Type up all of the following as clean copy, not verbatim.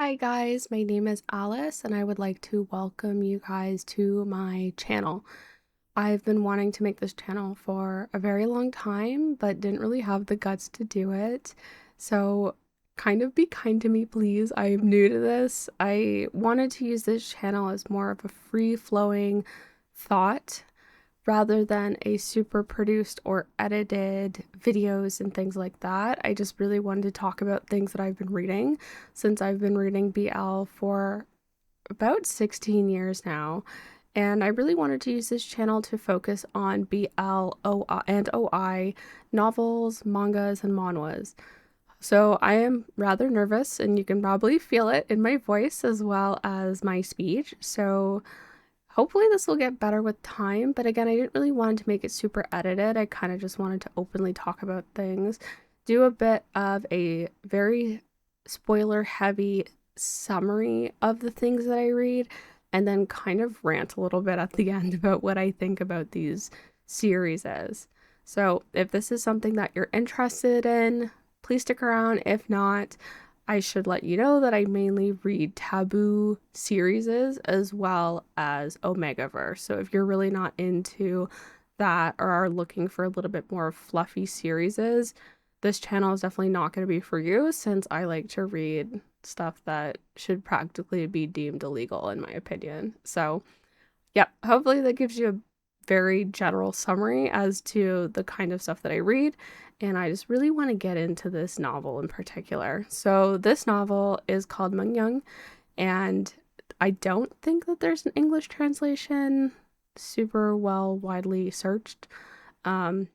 Hi guys, my name is Alice and I would like to welcome you guys to my channel. I've been wanting to make this channel for a very long time, but didn't really have the guts to do it. So kind of be kind to me, please. I'm new to this. I wanted to use this channel as more of a free-flowing thought rather than a super produced or edited videos and things like that. I just really wanted to talk about things that I've been reading since I've been reading BL for about 16 years now. And I really wanted to use this channel to focus on BL, and OI novels, mangas, and manhwas. So I am rather nervous, and you can probably feel it in my voice as well as my speech. So hopefully this will get better with time, but again, I didn't really want to make it super edited. I kind of just wanted to openly talk about things, do a bit of a very spoiler heavy summary of the things that I read, and then kind of rant a little bit at the end about what I think about these series is. So if this is something that you're interested in, please stick around. If not, I should let you know that I mainly read taboo series as well as Omegaverse. So if you're really not into that or are looking for a little bit more fluffy series, this channel is definitely not going to be for you, since I like to read stuff that should practically be deemed illegal in my opinion. So yeah, hopefully that gives you a very general summary as to the kind of stuff that I read. And I just really want to get into this novel in particular. So this novel is called Moknyeom, and I don't think that there's an English translation super well widely searched. Um,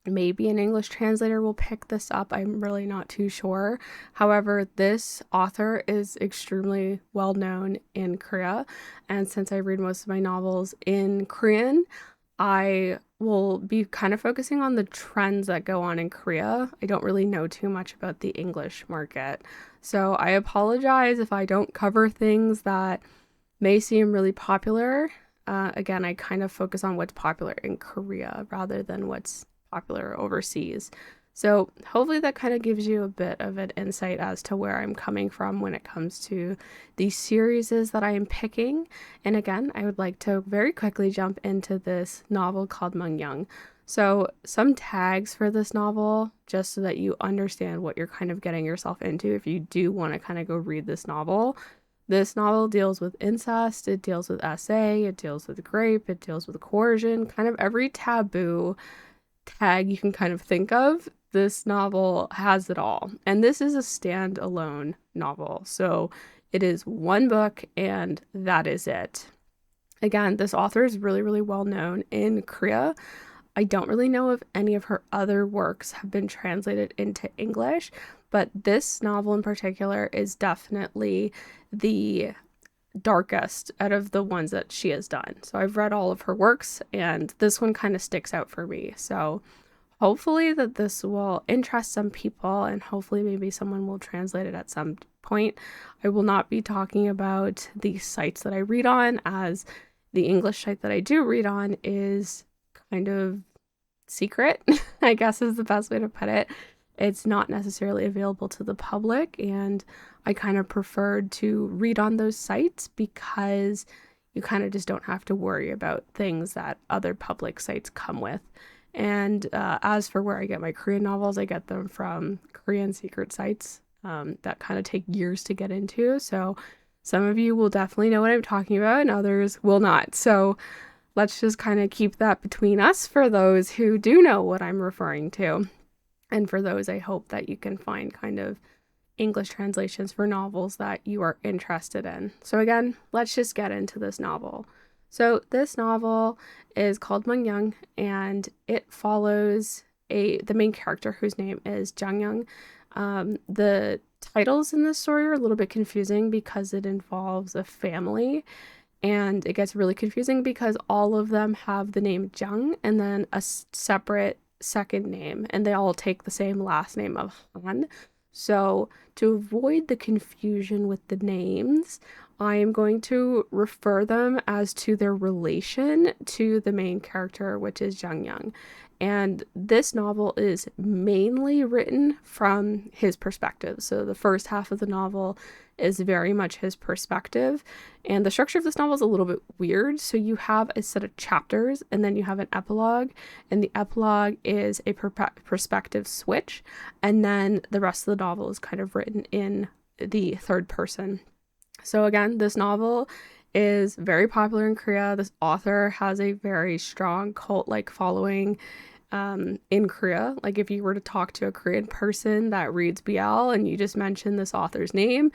Maybe an English translator will pick this up. I'm really not too sure. However, this author is extremely well known in Korea, and since I read most of my novels in Korean, I will be kind of focusing on the trends that go on in Korea. I don't really know too much about the English market. So I apologize if I don't cover things that may seem really popular. Again, I kind of focus on what's popular in Korea rather than what's popular overseas. So hopefully that kind of gives you a bit of an insight as to where I'm coming from when it comes to these series that I am picking. And again, I would like to very quickly jump into this novel called Moknyeom. So some tags for this novel, just so that you understand what you're kind of getting yourself into if you do want to kind of go read this novel. This novel deals with incest, it deals with SA, it deals with rape, it deals with coercion, kind of every taboo tag you can kind of think of. This novel has it all. And this is a standalone novel. So it is one book and that is it. Again, this author is really, really well known in Korea. I don't really know if any of her other works have been translated into English, but this novel in particular is definitely the darkest out of the ones that she has done. So I've read all of her works and this one kind of sticks out for me. So hopefully that this will interest some people, and hopefully maybe someone will translate it at some point. I will not be talking about the sites that I read on, as the English site that I do read on is kind of secret, I guess is the best way to put it. It's not necessarily available to the public, and I kind of preferred to read on those sites because you kind of just don't have to worry about things that other public sites come with. And as for where I get my Korean novels, I get them from Korean secret sites that kind of take years to get into. So some of you will definitely know what I'm talking about and others will not. So let's just kind of keep that between us for those who do know what I'm referring to. And for those, I hope that you can find kind of English translations for novels that you are interested in. So again, let's just get into this novel. So this novel is called Moknyeom, and it follows the main character whose name is Jang. The titles in this story are a little bit confusing because it involves a family, and it gets really confusing because all of them have the name Jang and then a separate second name, and they all take the same last name of Han. So to avoid the confusion with the names, I am going to refer them as to their relation to the main character, which is Jang Young. And this novel is mainly written from his perspective. So the first half of the novel is very much his perspective. And the structure of this novel is a little bit weird. So you have a set of chapters and then you have an epilogue. And the epilogue is a perspective switch. And then the rest of the novel is kind of written in the third person. So again, this novel is very popular in Korea. This author has a very strong cult-like following in Korea. Like if you were to talk to a Korean person that reads BL and you just mention this author's name,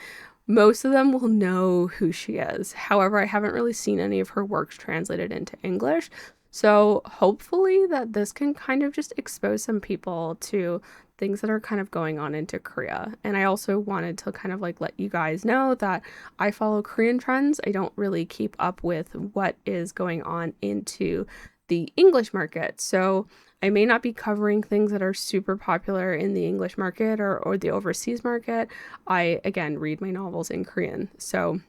most of them will know who she is. However, I haven't really seen any of her works translated into English. So hopefully that this can kind of just expose some people to things that are kind of going on into Korea. And I also wanted to kind of like let you guys know that I follow Korean trends. I don't really keep up with what is going on into the English market. So I may not be covering things that are super popular in the English market or the overseas market. I, again, read my novels in Korean. So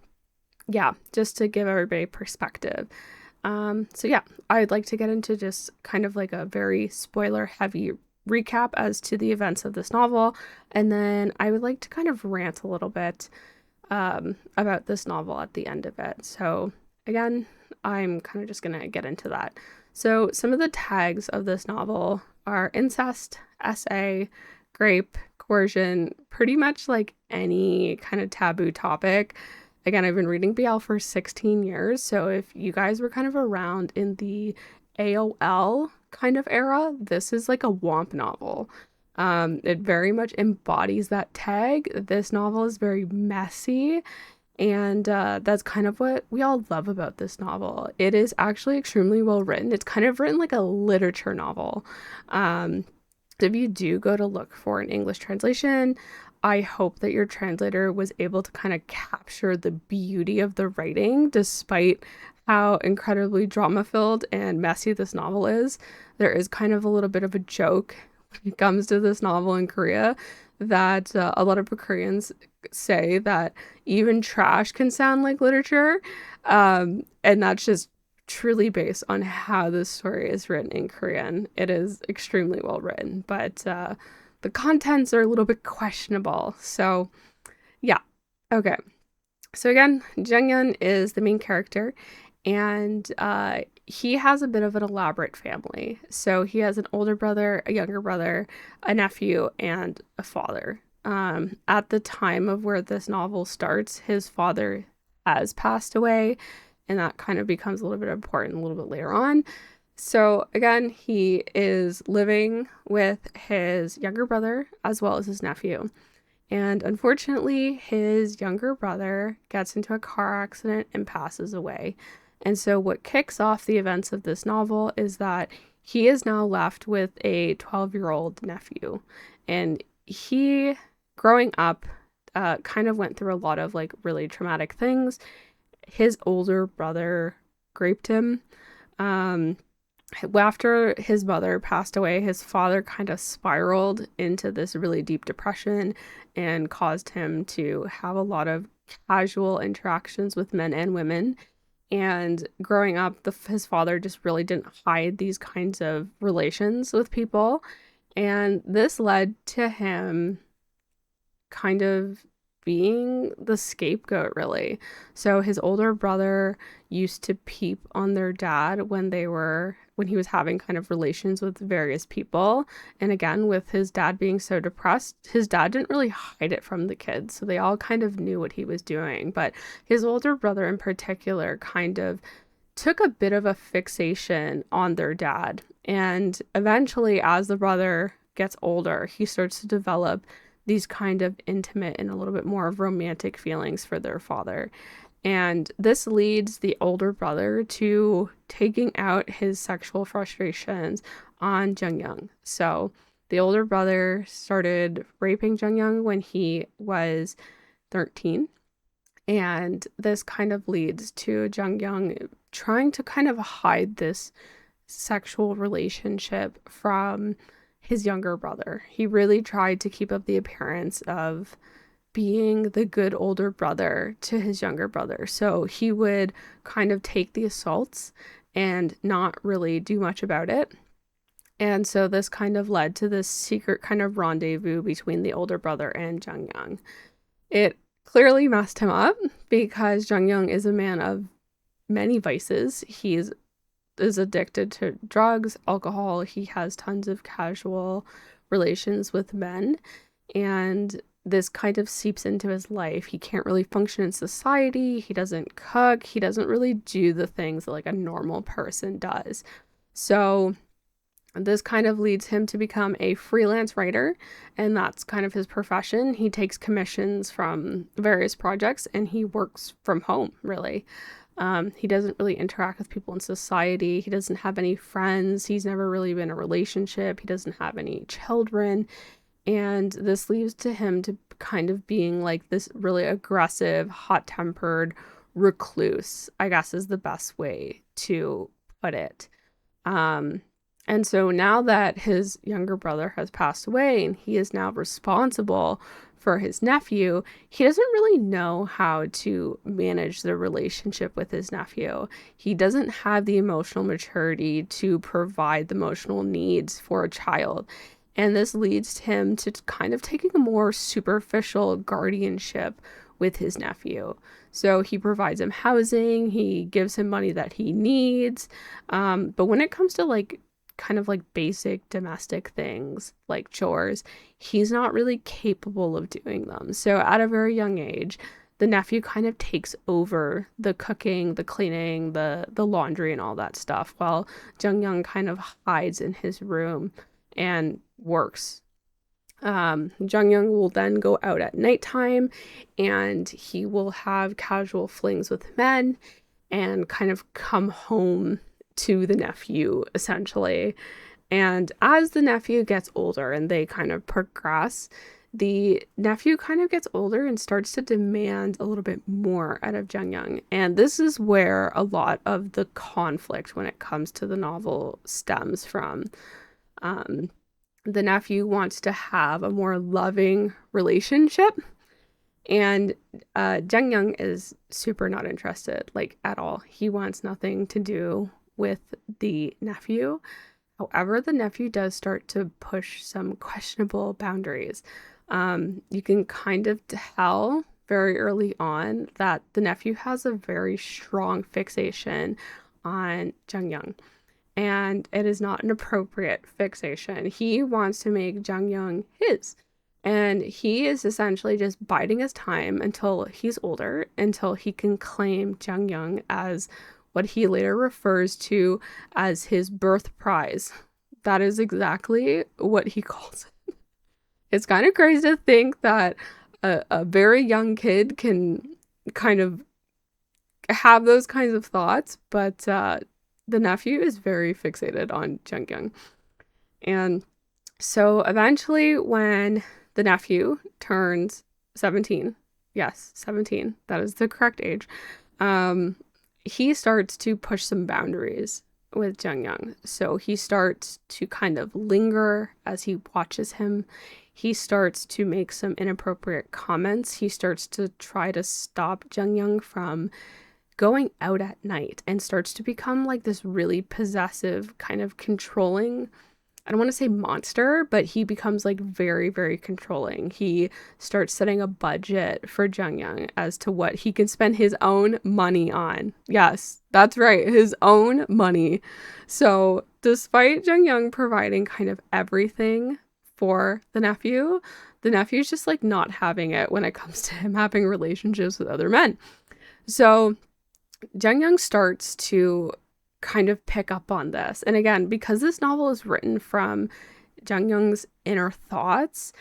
yeah, just to give everybody perspective. So yeah, I'd like to get into just kind of like a very spoiler heavy recap as to the events of this novel. And then I would like to kind of rant a little bit about this novel at the end of it. So again, I'm kind of just going to get into that. So some of the tags of this novel are incest, SA, grape, coercion, pretty much like any kind of taboo topic. Again, I've been reading BL for 16 years, so if you guys were kind of around in the AOL kind of era, this is like a WOMP novel. It very much embodies that tag. This novel is very messy, and that's kind of what we all love about this novel. It is actually extremely well written. It's kind of written like a literature novel. If you do go to look for an English translation, I hope that your translator was able to kind of capture the beauty of the writing despite how incredibly drama-filled and messy this novel is. There is kind of a little bit of a joke when it comes to this novel in Korea that a lot of Koreans say that even trash can sound like literature. And that's just truly based on how this story is written in Korean. It is extremely well written, but the contents are a little bit questionable. So yeah, okay. So again, Junghyun is the main character, and he has a bit of an elaborate family. So he has an older brother, a younger brother, a nephew, and a father. At the time of where this novel starts, his father has passed away, and that kind of becomes a little bit important a little bit later on. So again, he is living with his younger brother as well as his nephew. And unfortunately, his younger brother gets into a car accident and passes away. And so what kicks off the events of this novel is that he is now left with a 12-year-old nephew. And he, growing up, kind of went through a lot of like really traumatic things. His older brother raped him. After his mother passed away, his father kind of spiraled into this really deep depression and caused him to have a lot of casual interactions with men and women. And growing up, his father just really didn't hide these kinds of relations with people. And this led to him kind of being the scapegoat, really. So his older brother used to peep on their dad when he was having kind of relations with various people. And again, with his dad being so depressed, his dad didn't really hide it from the kids. So they all kind of knew what he was doing. But his older brother in particular kind of took a bit of a fixation on their dad. And eventually, as the brother gets older, he starts to develop these kind of intimate and a little bit more of romantic feelings for their father. And this leads the older brother to taking out his sexual frustrations on Junghyun. So the older brother started raping Junghyun when he was 13. And this kind of leads to Junghyun trying to kind of hide this sexual relationship from his younger brother. He really tried to keep up the appearance of being the good older brother to his younger brother. So he would kind of take the assaults and not really do much about it. And so this kind of led to this secret kind of rendezvous between the older brother and Jung Young. It clearly messed him up because Jung Young is a man of many vices. Is addicted to drugs, alcohol. He has tons of casual relations with men, and this kind of seeps into his life. He can't really function in society. He doesn't cook. He doesn't really do the things that like a normal person does. So this kind of leads him to become a freelance writer, and that's kind of his profession. He takes commissions from various projects and he works from home, really. He doesn't really interact with people in society. He doesn't have any friends. He's never really been in a relationship. He doesn't have any children. And this leads to him to kind of being like this really aggressive, hot-tempered recluse, I guess is the best way to put it. And so now that his younger brother has passed away and he is now responsible for his nephew, he doesn't really know how to manage the relationship with his nephew. He doesn't have the emotional maturity to provide the emotional needs for a child. And this leads him to kind of taking a more superficial guardianship with his nephew. So he provides him housing, he gives him money that he needs. But when it comes to like kind of like basic domestic things like chores, he's not really capable of doing them. So at a very young age, the nephew kind of takes over the cooking, the cleaning, the laundry and all that stuff, while Jung Young kind of hides in his room and works. Jung Young will then go out at nighttime and he will have casual flings with men and kind of come home to the nephew, essentially. And as the nephew gets older and they kind of progress, the nephew kind of gets older and starts to demand a little bit more out of Jung Young. And this is where a lot of the conflict when it comes to the novel stems from. The nephew wants to have a more loving relationship, and Jung Young is super not interested, like at all. He wants nothing to do with the nephew. However, the nephew does start to push some questionable boundaries. You can kind of tell very early on that the nephew has a very strong fixation on Jung Young. And it is not an appropriate fixation. He wants to make Jung Young his. And he is essentially just biding his time until he's older, until he can claim Jung Young as what he later refers to as his birth prize. That is exactly what he calls it. It's kind of crazy to think that a very young kid can kind of have those kinds of thoughts, but the nephew is very fixated on Jung Young. And so eventually when the nephew turns 17, yes, 17, that is the correct age, he starts to push some boundaries with Jung Young. So he starts to kind of linger as he watches him. He starts to make some inappropriate comments. He starts to try to stop Jung Young from going out at night and starts to become like this really possessive, kind of controlling, I don't want to say monster, but he becomes like very, very controlling. He starts setting a budget for Jung Young as to what he can spend his own money on. Yes, that's right, his own money. So despite Jung Young providing kind of everything for the nephew's just like not having it when it comes to him having relationships with other men. So Jung Young starts to kind of pick up on this. And again, because this novel is written from Jung Young's inner thoughts,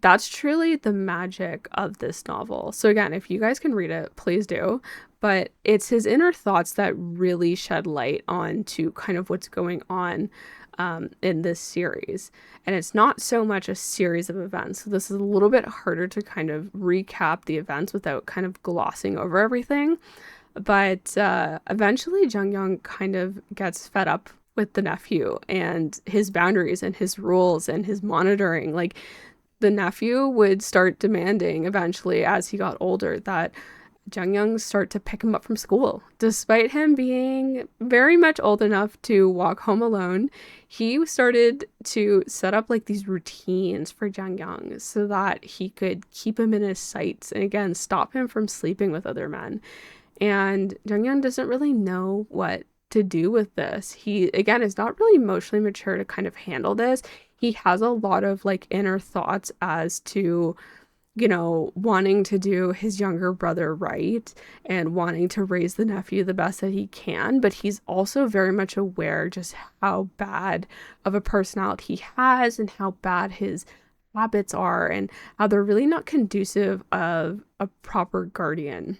that's truly the magic of this novel. So again, if you guys can read it, please do. But it's his inner thoughts that really shed light on to kind of what's going on in this series. And it's not so much a series of events. So this is a little bit harder to kind of recap the events without kind of glossing over everything. But eventually Jung Young kind of gets fed up with the nephew and his boundaries and his rules and his monitoring. Like the nephew would start demanding eventually as he got older that Jungyoung start to pick him up from school. Despite him being very much old enough to walk home alone, he started to set up like these routines for Jungyoung so that he could keep him in his sights and again stop him from sleeping with other men. And Jungyoung doesn't really know what to do with this. He again is not really emotionally mature to kind of handle this. He has a lot of like inner thoughts as to wanting to do his younger brother right and wanting to raise the nephew the best that he can. But he's also very much aware just how bad of a personality he has and how bad his habits are and how they're really not conducive of a proper guardian.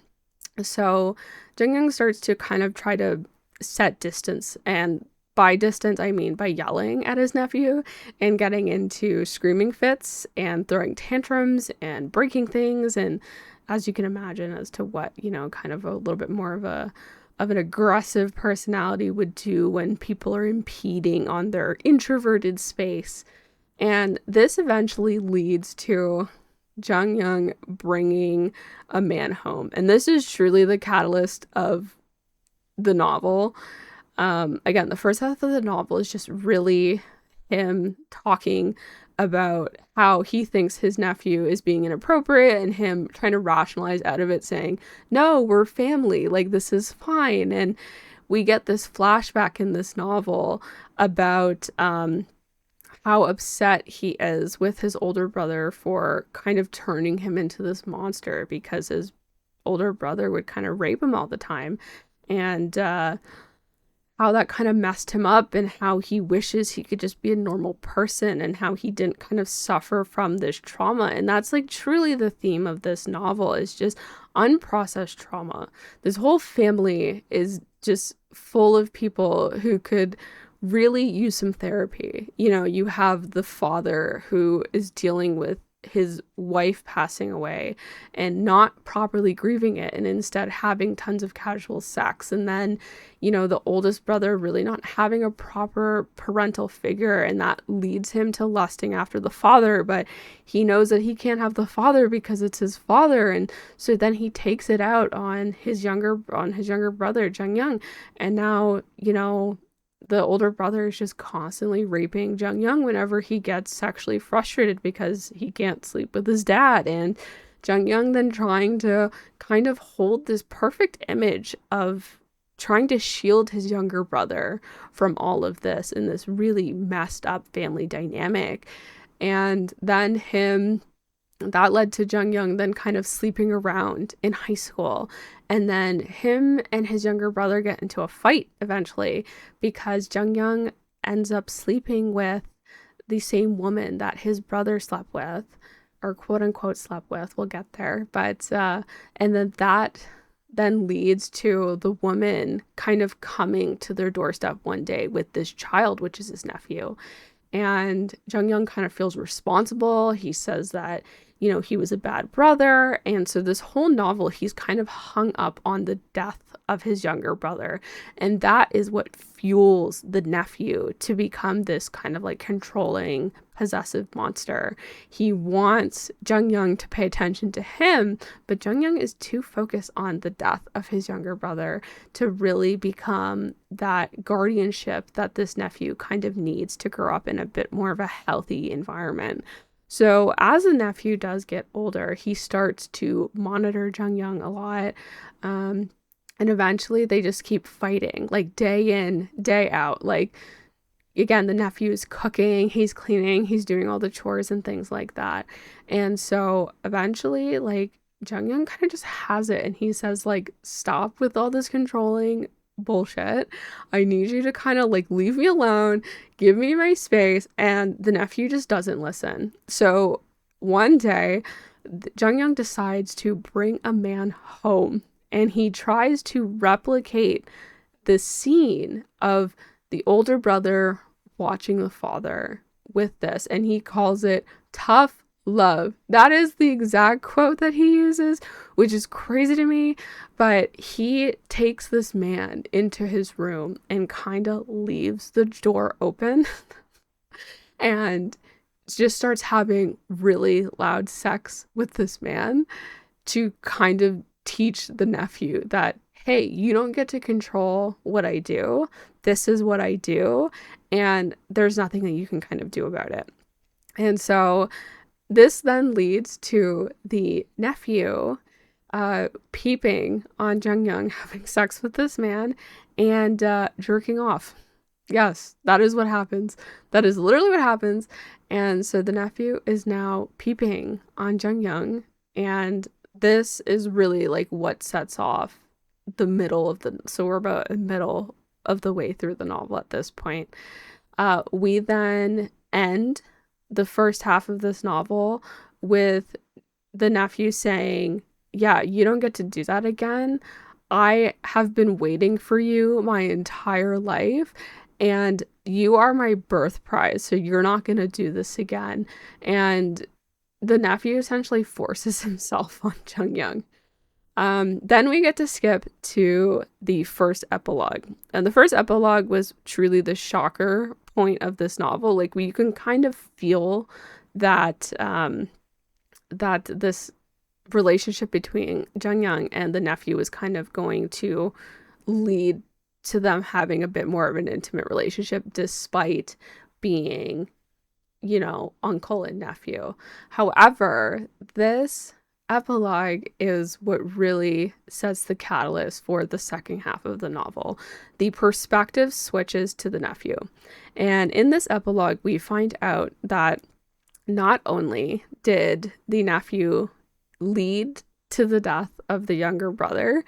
So Jungyoung starts to kind of try to set distance, and by distance I mean by yelling at his nephew and getting into screaming fits and throwing tantrums and breaking things, and as you can imagine as to what kind of a little bit more of an aggressive personality would do when people are impeding on their introverted space. And this eventually leads to Jungyoung bringing a man home, and this is truly the catalyst of the novel. Again, the first half of the novel is just really him talking about how he thinks his nephew is being inappropriate and him trying to rationalize out of it saying, no, we're family, like this is fine. And we get this flashback in this novel about how upset he is with his older brother for kind of turning him into this monster because his older brother would kind of rape him all the time. And how that kind of messed him up and how he wishes he could just be a normal person and how he didn't kind of suffer from this trauma. And that's like truly the theme of this novel, is just unprocessed trauma. This whole family is just full of people who could really use some therapy. You have the father who is dealing with his wife passing away and not properly grieving it and instead having tons of casual sex. And then, the oldest brother really not having a proper parental figure, and that leads him to lusting after the father, but he knows that he can't have the father because it's his father. And so then he takes it out on his younger brother, Jungyoung. And now, the older brother is just constantly raping Jungyoung whenever he gets sexually frustrated because he can't sleep with his dad. And Jungyoung then trying to kind of hold this perfect image of trying to shield his younger brother from all of this in this really messed up family dynamic. And then that led to Jungyoung then kind of sleeping around in high school. And then him and his younger brother get into a fight eventually because Jungyoung ends up sleeping with the same woman that his brother slept with, or quote unquote slept with. We'll get there. But, and then that then leads to the woman kind of coming to their doorstep one day with this child, which is his nephew. And Jungyoung kind of feels responsible. He says that, he was a bad brother. And so this whole novel, he's kind of hung up on the death of his younger brother. And that is what fuels the nephew to become this kind of like controlling, possessive monster. He wants Jungyoung to pay attention to him, but Jungyoung is too focused on the death of his younger brother to really become that guardianship that this nephew kind of needs to grow up in a bit more of a healthy environment. So as the nephew does get older, he starts to monitor Jungyoung a lot. And eventually they just keep fighting, like day in, day out. Like, again, the nephew is cooking, he's cleaning, he's doing all the chores and things like that. And so eventually, like, Jungyoung kind of just has it. And he says, like, stop with all this controlling bullshit. I need you to kind of like leave me alone, give me my space. And the nephew just doesn't listen. So one day, Jungyoung decides to bring a man home, and he tries to replicate the scene of the older brother watching the father with this, and he calls it tough love. That is the exact quote that he uses, which is crazy to me. But he takes this man into his room and kind of leaves the door open and just starts having really loud sex with this man to kind of teach the nephew that, hey, you don't get to control what I do. This is what I do, and there's nothing that you can kind of do about it. And so this then leads to the nephew peeping on Jung-young having sex with this man and jerking off. Yes, that is what happens. That is literally what happens. And so the nephew is now peeping on Jung-young, and this is really like what sets off the middle of the, so we're about a middle of the way through the novel at this point. We then end the first half of this novel with the nephew saying, yeah, you don't get to do that again. I have been waiting for you my entire life, and you are my birth prize, so you're not going to do this again. And the nephew essentially forces himself on Jung-young. Then we get to skip to the first epilogue. And the first epilogue was truly the shocker point of this novel. Like, you can kind of feel that that this relationship between Jung-young and the nephew is kind of going to lead to them having a bit more of an intimate relationship, despite being, you know, uncle and nephew. However, this epilogue is what really sets the catalyst for the second half of the novel. The perspective switches to the nephew. And in this epilogue, we find out that not only did the nephew lead to the death of the younger brother,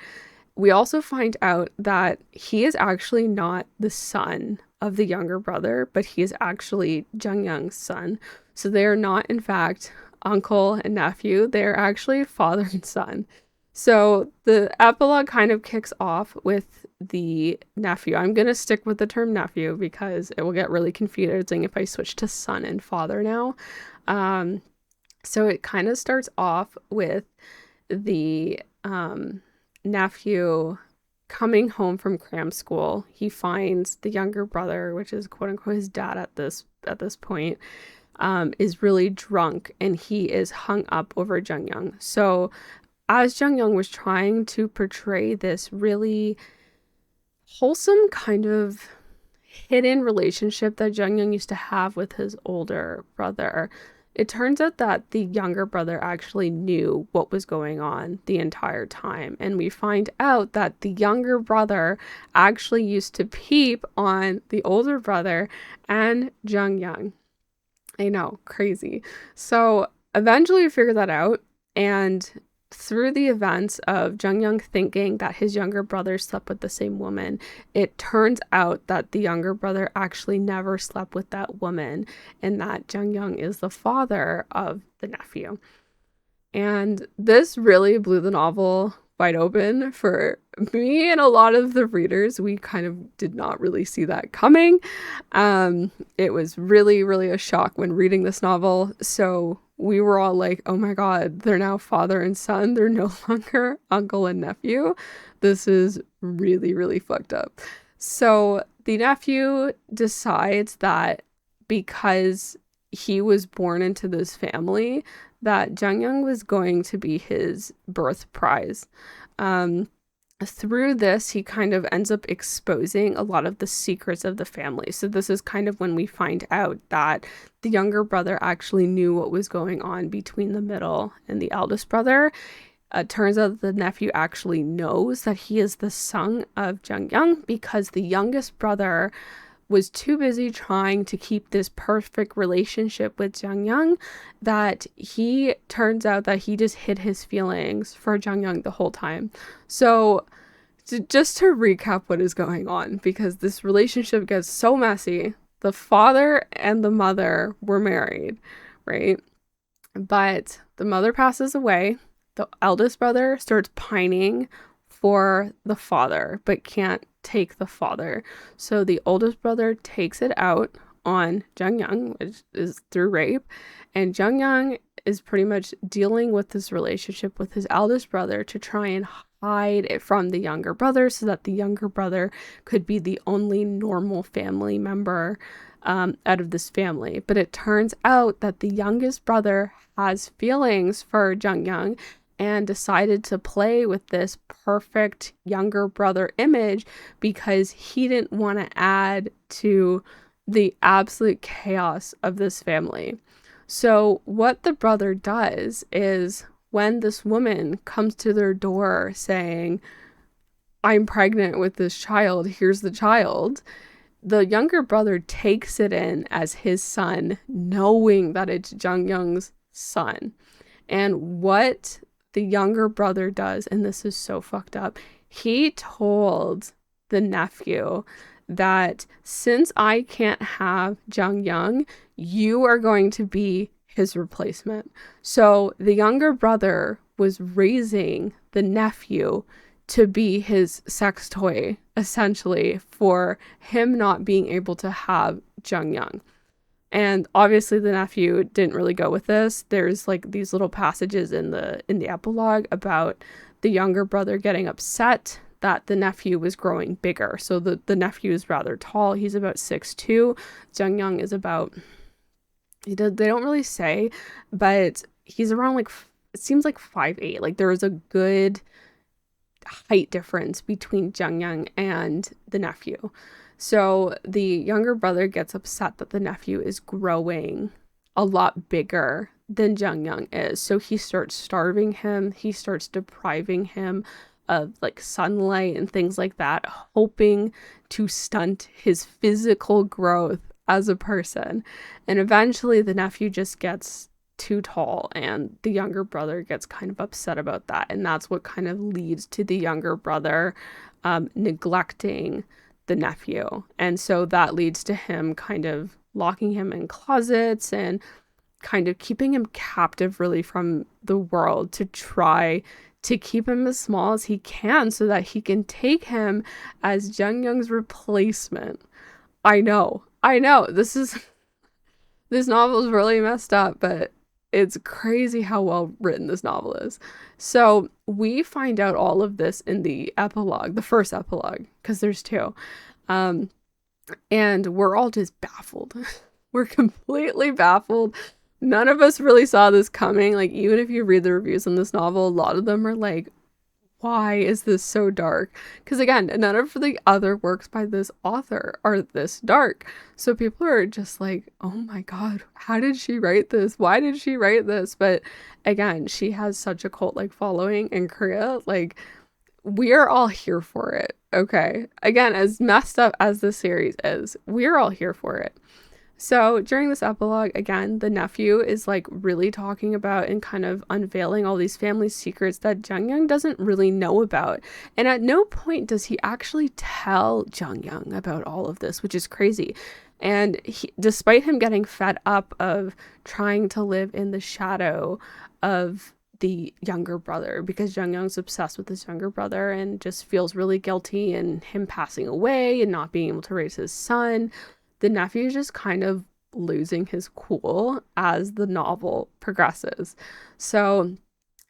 we also find out that he is actually not the son of the younger brother, but he is actually Jung-young's son. So they are not, in fact, uncle and nephew. They're actually father and son. So the epilogue kind of kicks off with the nephew. I'm going to stick with the term nephew because it will get really confusing if I switch to son and father now. So it kind of starts off with the nephew coming home from cram school. He finds the younger brother, which is quote unquote his dad at this point, is really drunk, and he is hung up over Jung-young. So as Jung-young was trying to portray this really wholesome kind of hidden relationship that Jung-young used to have with his older brother, it turns out that the younger brother actually knew what was going on the entire time. And we find out that the younger brother actually used to peep on the older brother and Jung-young. I know, crazy. So eventually we figure that out, and through the events of Jung-young thinking that his younger brother slept with the same woman, it turns out that the younger brother actually never slept with that woman, and that Jung-young is the father of the nephew. And this really blew the novel wide open for me and a lot of the readers. We kind of did not really see that coming. It was really, really a shock when reading this novel. So we were all like, oh my God, they're now father and son. They're no longer uncle and nephew. This is really, really fucked up. So the nephew decides that because he was born into this family, that Jung-young was going to be his birth prize. Through this, he kind of ends up exposing a lot of the secrets of the family. So this is kind of when we find out that the younger brother actually knew what was going on between the middle and the eldest brother. Turns out the nephew actually knows that he is the son of Jung-young because the youngest brother was too busy trying to keep this perfect relationship with Jung-young that he turns out that he just hid his feelings for Jung-young the whole time. So just to recap what is going on, because this relationship gets so messy. The father and the mother were married, right? But the mother passes away. The eldest brother starts pining for the father, but can't take the father. So the oldest brother takes it out on Jung-young, which is through rape. And Jung-young is pretty much dealing with this relationship with his eldest brother to try and hide it from the younger brother so that the younger brother could be the only normal family member out of this family. But it turns out that the youngest brother has feelings for Jung-young, and decided to play with this perfect younger brother image because he didn't want to add to the absolute chaos of this family. So, what the brother does is when this woman comes to their door saying, I'm pregnant with this child, here's the child, the younger brother takes it in as his son, knowing that it's Jungyoung's son. And what the younger brother does, and this is so fucked up, he told the nephew that since I can't have Jungyoung, you are going to be his replacement. So the younger brother was raising the nephew to be his sex toy, essentially, for him not being able to have Jungyoung. And obviously the nephew didn't really go with this. There's like these little passages in the epilogue about the younger brother getting upset that the nephew was growing bigger. So the nephew is rather tall. He's about 6'2". Jungyoung is about, they don't really say, but he's around like, it seems like 5'8". Like there is a good height difference between Jungyoung and the nephew. So the younger brother gets upset that the nephew is growing a lot bigger than Jungyoung is. So he starts starving him. He starts depriving him of like sunlight and things like that, hoping to stunt his physical growth as a person. And eventually the nephew just gets too tall and the younger brother gets kind of upset about that. And that's what kind of leads to the younger brother neglecting the nephew. And so that leads to him kind of locking him in closets and kind of keeping him captive really from the world to try to keep him as small as he can so that he can take him as Jungyoung's replacement. I know. This novel is really messed up, but it's crazy how well written this novel is. So we find out all of this in the epilogue, the first epilogue, because there's two. And we're all just baffled. We're completely baffled. None of us really saw this coming. Like, even if you read the reviews on this novel, a lot of them are like, why is this so dark? Because again, none of the other works by this author are this dark. So people are just like, oh my god, how did she write this? Why did she write this? But again, she has such a cult-like following in Korea. Like, we're all here for it, okay? Again, as messed up as this series is, we're all here for it. So during this epilogue, again, the nephew is like really talking about and kind of unveiling all these family secrets that Jungyoung doesn't really know about. And at no point does he actually tell Jungyoung about all of this, which is crazy. And despite him getting fed up of trying to live in the shadow of the younger brother, because Jungyoung's obsessed with his younger brother and just feels really guilty and him passing away and not being able to raise his son, the nephew is just kind of losing his cool as the novel progresses. So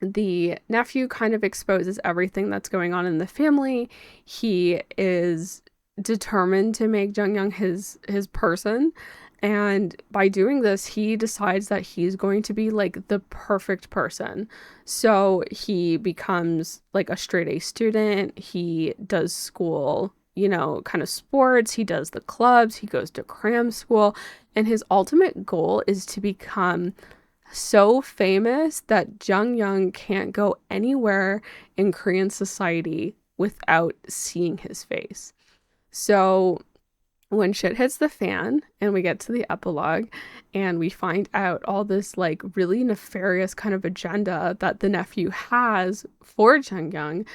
the nephew kind of exposes everything that's going on in the family. He is determined to make Jungyoung his person. And by doing this, he decides that he's going to be like the perfect person. So he becomes like a straight A student. He does school, you know, kind of sports. He does the clubs. He goes to cram school. And his ultimate goal is to become so famous that Jungyoung can't go anywhere in Korean society without seeing his face. So when shit hits the fan and we get to the epilogue and we find out all this like really nefarious kind of agenda that the nephew has for Jungyoung,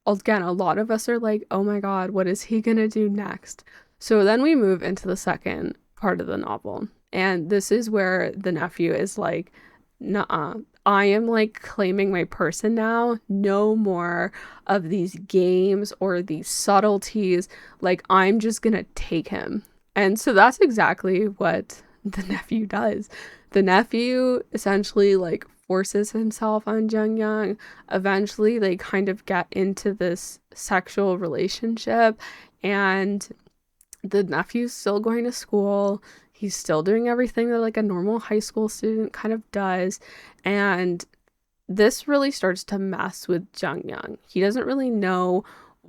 again, a lot of us are like, oh my god, what is he gonna do next? So then we move into the second part of the novel. And this is where the nephew is like, nuh-uh, I am like claiming my person now. No more of these games or these subtleties. Like, I'm just gonna take him. And so that's exactly what the nephew does. The nephew essentially like forces himself on Jungyoung. Eventually they kind of get into this sexual relationship, and the nephew's still going to school. He's still doing everything that like a normal high school student kind of does. And this really starts to mess with Jung Young. He doesn't really know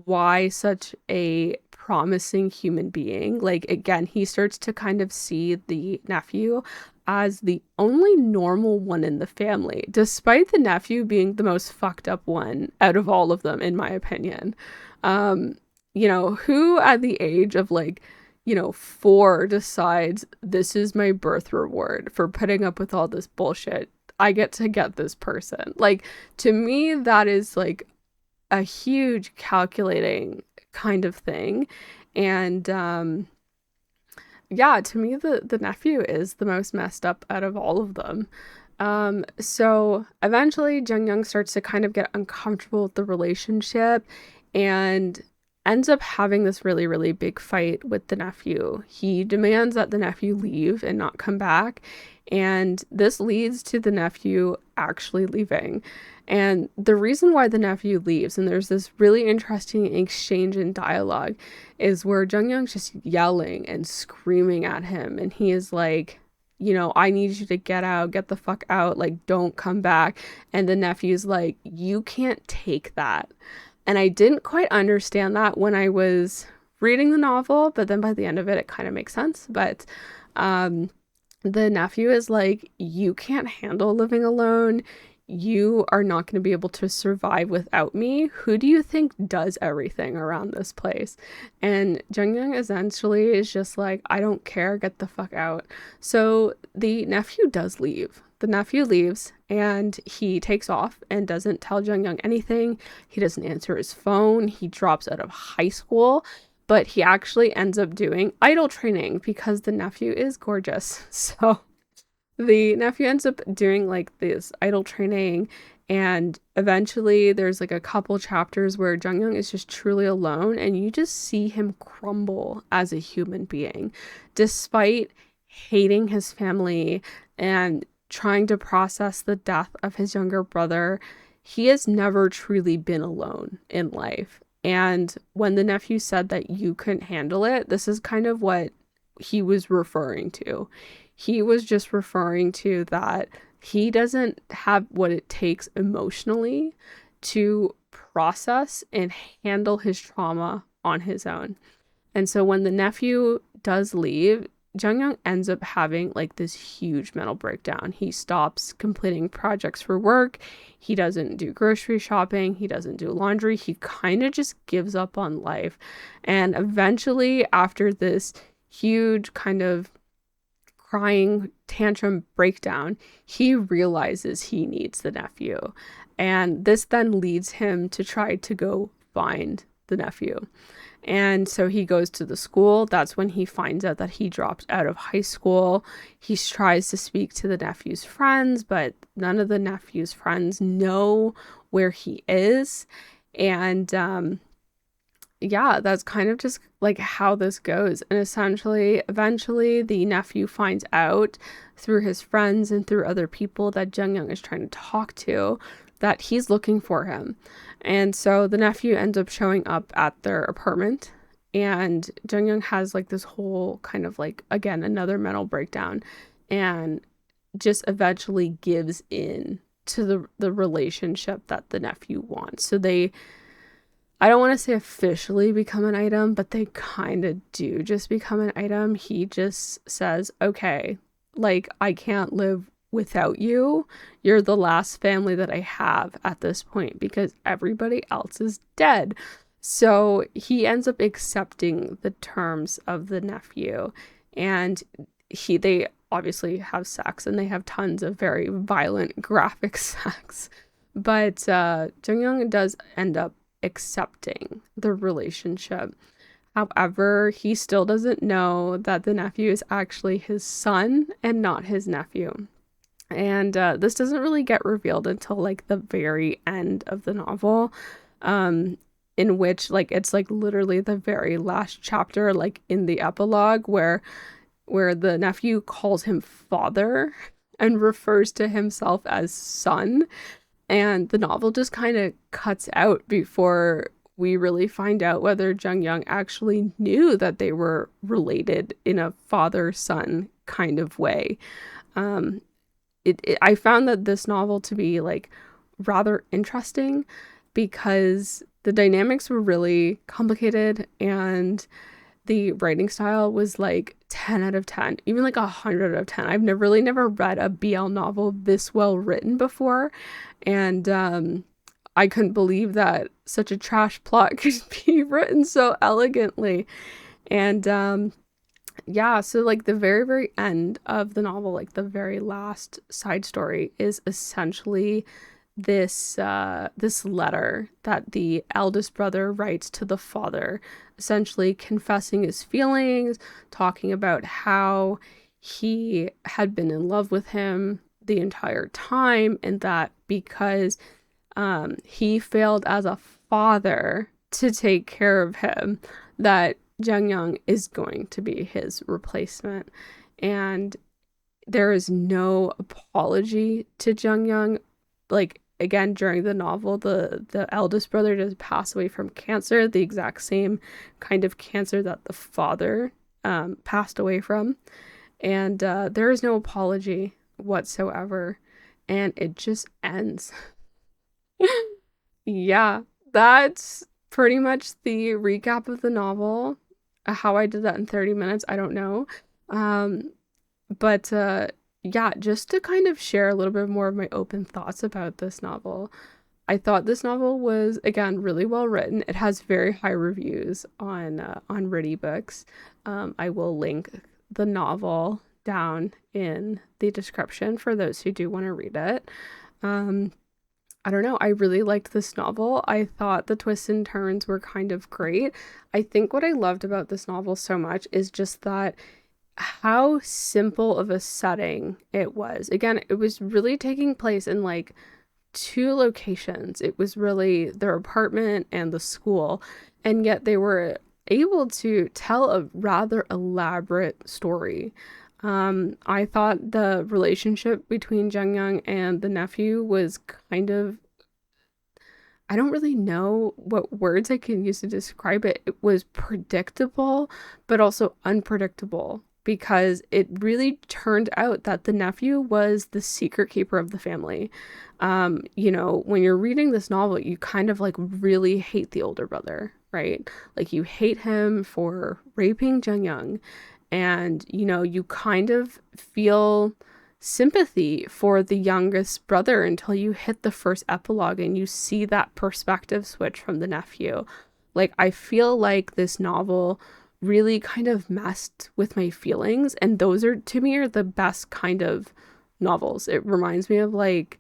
why such a promising human being, like, again, he starts to kind of see the nephew as the only normal one in the family, despite the nephew being the most fucked up one out of all of them, in my opinion. Um, who at the age of, like, 4 decides this is my birth reward for putting up with all this bullshit. I get to get this person. Like, to me, that is like a huge calculating kind of thing. And yeah, to me, the nephew is the most messed up out of all of them. So eventually Jung Young starts to kind of get uncomfortable with the relationship and ends up having this really, really big fight with the nephew. He demands that the nephew leave and not come back. And this leads to the nephew actually leaving. And the reason why the nephew leaves, and there's this really interesting exchange in dialogue, is where Jung Young's just yelling and screaming at him. And he is like, I need you to get out, get the fuck out, like, don't come back. And the nephew's like, you can't take that. And I didn't quite understand that when I was reading the novel, but then by the end of it, it kind of makes sense. But the nephew is like, you can't handle living alone. You are not going to be able to survive without me. Who do you think does everything around this place? And Jung Young essentially is just like, I don't care, get the fuck out. So the nephew does leave. The nephew leaves and he takes off and doesn't tell Jung Young anything. He doesn't answer his phone. He drops out of high school, but he actually ends up doing idol training because the nephew is gorgeous. So the nephew ends up doing like this idol training, and eventually there's like a couple chapters where Jung Young is just truly alone, and you just see him crumble as a human being despite hating his family and trying to process the death of his younger brother. He has never truly been alone in life. And when the nephew said that you couldn't handle it, this is kind of what he was referring to. He was just referring to that he doesn't have what it takes emotionally to process and handle his trauma on his own. And so when the nephew does leave, Jung Young ends up having like this huge mental breakdown. He stops completing projects for work. He doesn't do grocery shopping. He doesn't do laundry. He kind of just gives up on life. And eventually, after this huge kind of crying tantrum breakdown, he realizes he needs the nephew. And this then leads him to try to go find the nephew. And so he goes to the school. That's when he finds out that he dropped out of high school. He tries to speak to the nephew's friends, but none of the nephew's friends know where he is. And yeah, that's kind of just like how this goes. And essentially, eventually, the nephew finds out through his friends and through other people that Jung Young is trying to talk to that he's looking for him. And so the nephew ends up showing up at their apartment, and Jung Young has like this whole kind of like, again, another mental breakdown, and just eventually gives in to the relationship that the nephew wants. So I don't want to say officially become an item, but they kind of do just become an item. He just says, okay, like, I can't live without you. You're the last family that I have at this point because everybody else is dead. So he ends up accepting the terms of the nephew, and they obviously have sex, and they have tons of very violent, graphic sex. But Jung Young does end up accepting the relationship. However, he still doesn't know that the nephew is actually his son and not his nephew. And this doesn't really get revealed until like the very end of the novel, in which like it's like literally the very last chapter, like in the epilogue, where the nephew calls him father and refers to himself as son. And the novel just kind of cuts out before we really find out whether Jung Young actually knew that they were related in a father-son kind of way. I found that this novel to be like rather interesting because the dynamics were really complicated and the writing style was like 10 out of 10, even like 100 out of 10. I've never read a BL novel this well written before. And I couldn't believe that such a trash plot could be written so elegantly. And yeah, so like the very, very end of the novel, like the very last side story is essentially this letter that the eldest brother writes to the father, essentially confessing his feelings, talking about how he had been in love with him the entire time, and that because he failed as a father to take care of him, that Jung Young is going to be his replacement. And there is no apology to Jung Young. Like, again, during the novel, the eldest brother does pass away from cancer, the exact same kind of cancer that the father passed away from. And there is no apology whatsoever. And it just ends. Yeah, that's pretty much the recap of the novel. How I did that in 30 minutes, I don't know. Um, but yeah, just to kind of share a little bit more of my open thoughts about this novel. I thought this novel was, again, really well written. It has very high reviews on Ritty Books. I will link the novel down in the description for those who do want to read it. Um, I don't know. I really liked this novel. I thought the twists and turns were kind of great. I think what I loved about this novel so much is just that how simple of a setting it was. Again, it was really taking place in like two locations. It was really their apartment and the school, and yet they were able to tell a rather elaborate story. I thought the relationship between Jung Young and the nephew was kind of, I don't really know what words I can use to describe it. It was predictable, but also unpredictable because it really turned out that the nephew was the secret keeper of the family. When you're reading this novel, you kind of like really hate the older brother, right? Like you hate him for raping Jung Young, and you kind of feel sympathy for the youngest brother until you hit the first epilogue and you see that perspective switch from the nephew. Like, I feel like this novel really kind of messed with my feelings, and those are, to me, are the best kind of novels. It reminds me of like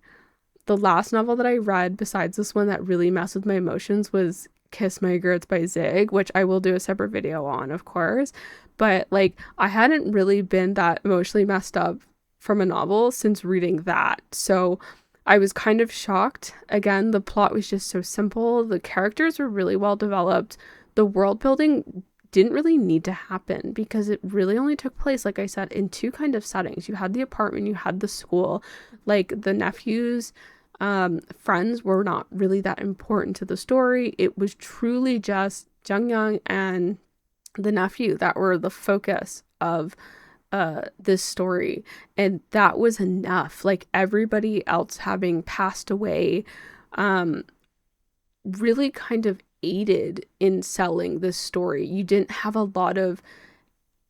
the last novel that I read besides this one that really messed with my emotions was Kiss My Girls by Zig, which I will do a separate video on, of course. But like, I hadn't really been that emotionally messed up from a novel since reading that. So I was kind of shocked. Again, the plot was just so simple. The characters were really well developed. The world building didn't really need to happen because it really only took place, like I said, in two kind of settings. You had the apartment, you had the school. Like the nephew's friends were not really that important to the story. It was truly just Jung Young and the nephew that were the focus of this story, and that was enough. Like everybody else having passed away really kind of aided in selling this story. You didn't have a lot of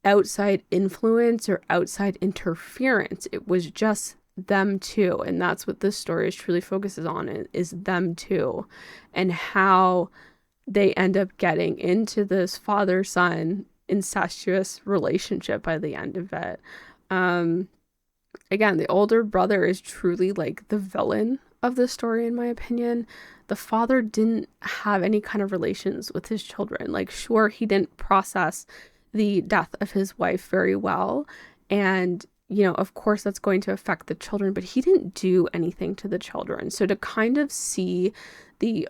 outside influence or outside interference. It was just them two, and that's what this story truly focuses on, is them two and how they end up getting into this father-son incestuous relationship by the end of it. Again, the older brother is truly like the villain of the story, in my opinion. The father didn't have any kind of relations with his children. Like, sure, he didn't process the death of his wife very well, and of course that's going to affect the children, but he didn't do anything to the children. So to kind of see the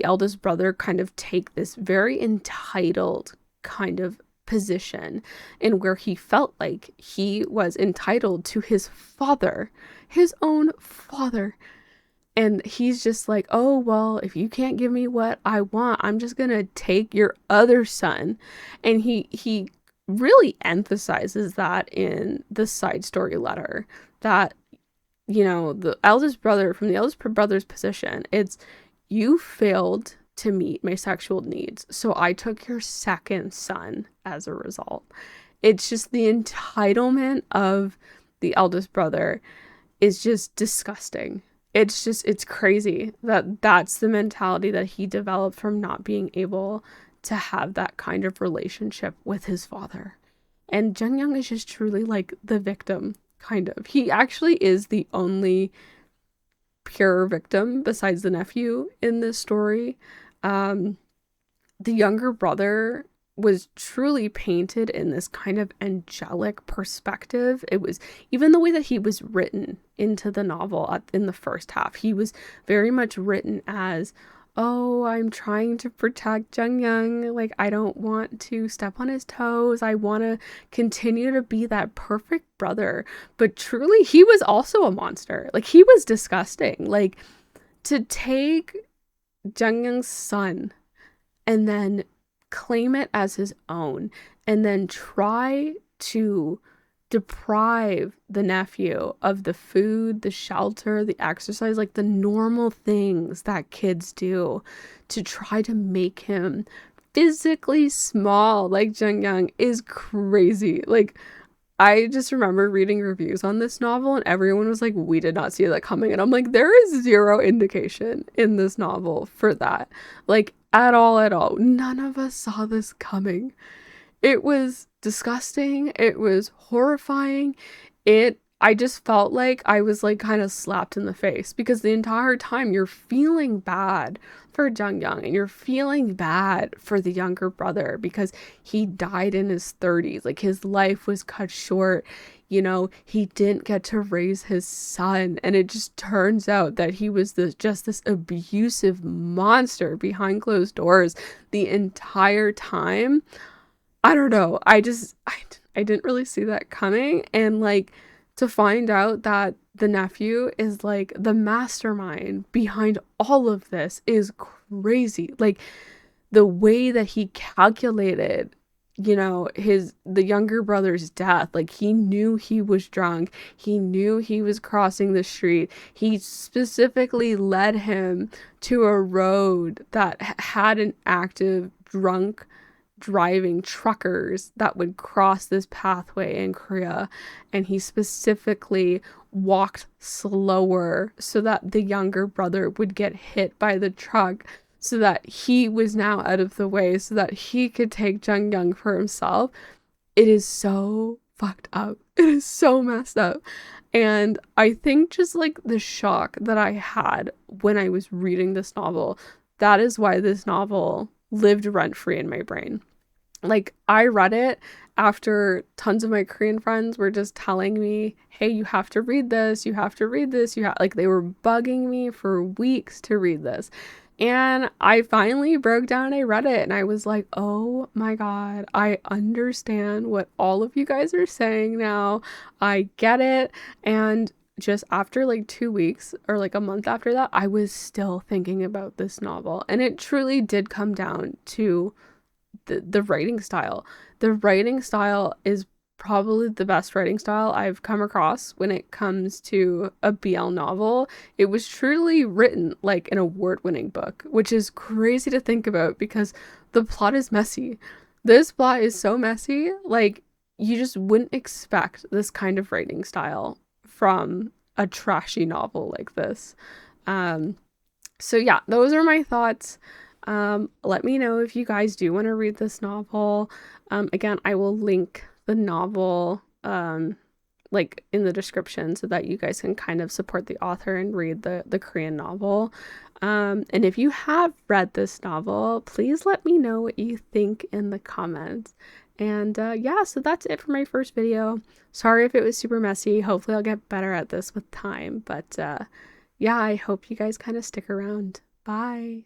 eldest brother kind of take this very entitled kind of position, and where he felt like he was entitled to his father, his own father, and he's just like, oh well, if you can't give me what I want, I'm just gonna take your other son. And he really emphasizes that in the side story letter, that you know, the eldest brother, from the eldest brother's position, it's, you failed to meet my sexual needs, so I took your second son as a result. It's just the entitlement of the eldest brother is just disgusting. It's crazy that that's the mentality that he developed from not being able to have that kind of relationship with his father. And Jung Young is just truly like the victim, kind of. He actually is the only pure victim besides the nephew in this story. Um, the younger brother was truly painted in this kind of angelic perspective. It was, even the way that he was written into the novel in the first half, he was very much written as, oh, I'm trying to protect Jung Young. Like, I don't want to step on his toes. I want to continue to be that perfect brother. But truly, he was also a monster. Like, he was disgusting. Like, to take Jung Young's son and then claim it as his own, and then try to deprive the nephew of the food, the shelter, the exercise, like the normal things that kids do, to try to make him physically small like Jung Young is crazy. Like, I just remember reading reviews on this novel and everyone was like, we did not see that coming. And I'm like, there is zero indication in this novel for that. Like, at all, at all. None of us saw this coming. It was disgusting. It was horrifying. I just felt like I was like kind of slapped in the face, because the entire time you're feeling bad for Jung Young and you're feeling bad for the younger brother because he died in his 30s. Like, his life was cut short. You know, he didn't get to raise his son, and it just turns out that he was just this abusive monster behind closed doors the entire time. I don't know. I didn't really see that coming. And like, to find out that the nephew is like the mastermind behind all of this is crazy. Like, the way that he calculated, you know, the younger brother's death. Like, he knew he was drunk. He knew he was crossing the street. He specifically led him to a road that had an active drunk driving truckers that would cross this pathway in Korea, and he specifically walked slower so that the younger brother would get hit by the truck, so that he was now out of the way so that he could take Jung Young for himself. It is so fucked up. It is so messed up. And I think just like the shock that I had when I was reading this novel, that is why this novel lived rent-free in my brain. Like, I read it after tons of my Korean friends were just telling me, hey, you have to read this, you have to read this, like, they were bugging me for weeks to read this. And I finally broke down, I read it, and I was like, oh my god, I understand what all of you guys are saying now. I get it. And just after like 2 weeks or like a month after that, I was still thinking about this novel. And it truly did come down to the writing style. The writing style is probably the best writing style I've come across when it comes to a BL novel. It was truly written like an award-winning book, which is crazy to think about because the plot is messy. This plot is so messy, like, you just wouldn't expect this kind of writing style from a trashy novel like this. So yeah, those are my thoughts. Let me know if you guys do want to read this novel. Again, I will link the novel like in the description so that you guys can kind of support the author and read the Korean novel. And if you have read this novel, please let me know what you think in the comments. And yeah, so that's it for my first video. Sorry if it was super messy. Hopefully I'll get better at this with time. But yeah, I hope you guys kind of stick around. Bye.